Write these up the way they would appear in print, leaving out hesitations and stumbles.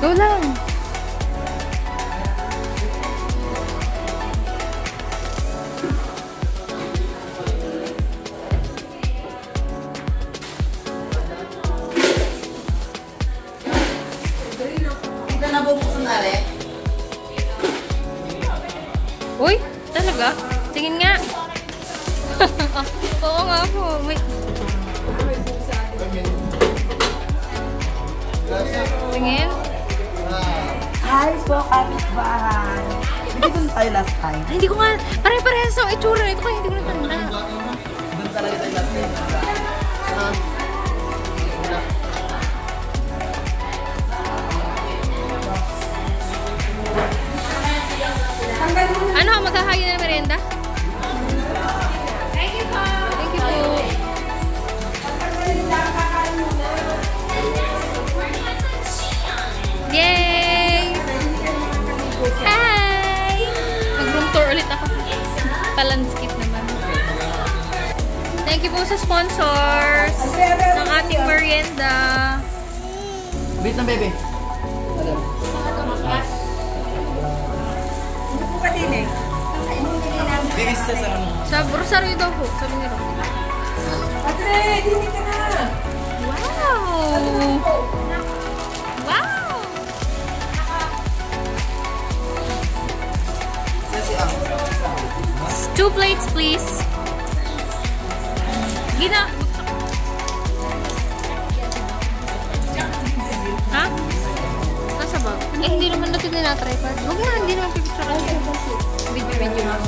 Go lang. Ito na bubuksan na rin. Uy, talaga? Tingin nga. Oo nga po. May... Tingin? Hi po, kapitbahay. Hindi ko tayo last time. Ay, hindi ko nga. Pare-parehas ang itsura nito kaya hindi ko natanda. Doon talaga tayo last time. Ano, magkakain na ng merienda? Thank you po. Thank you po. Yay! Hi! Nag-room tour ulit ako. Palanskip naman. Thank you po sa sponsors ng ating merienda. Wait na, bebe. Bigay sa ano? Sa Rosario daw po. Sabi ni Rosario. Ate, hindi ka na! Wow! Wow! Two plates, please. Gina. Ha? Nasa bag? Eh, hindi naman natin na-try pa. Huwag na, hindi naman pipicture kasi. Video lang.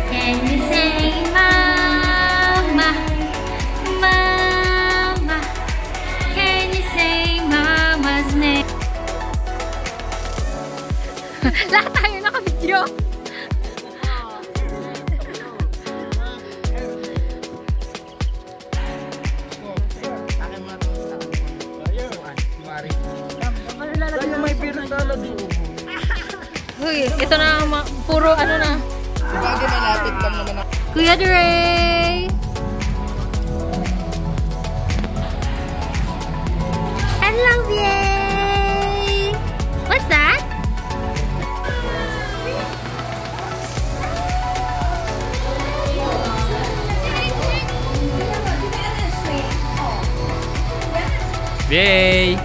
Can you say mama? Mama. Can you say mama's name? Lahat tayo naka-video. Uy, ito na puro ano na. Sabagay malapit lang naman ako. Kuya Dre! I love you! What's that? Yay!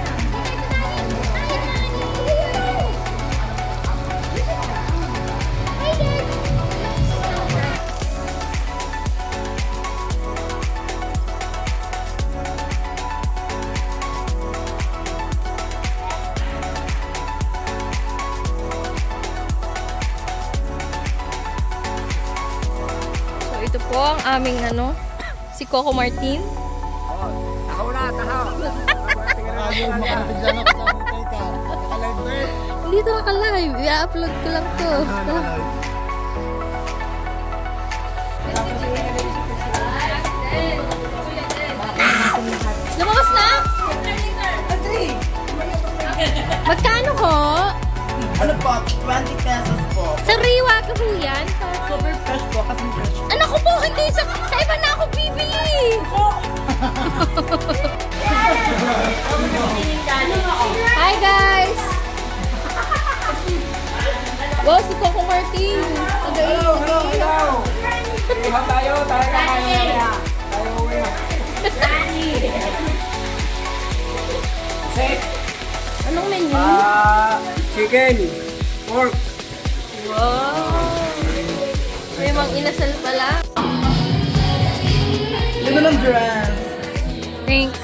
Ito po ang aming ano, si Coco Martin. Takaw na, takaw. Hindi ito naka-live. I-upload ko lang to. Lumabas na? Magkano ko? Ano po? 20 pesos po. Sariwa ka po yan? Super fresh po, kasi fresh. Anak ko po, hindi. Sa iba na ako bibili. Hi guys! Wow, si Coco Martin. Hello! Tayo kaya. Tayo uwi. Anong menu? Chicken, pork. Wow! May mga inasal pala. Ganda ng dress. Thanks.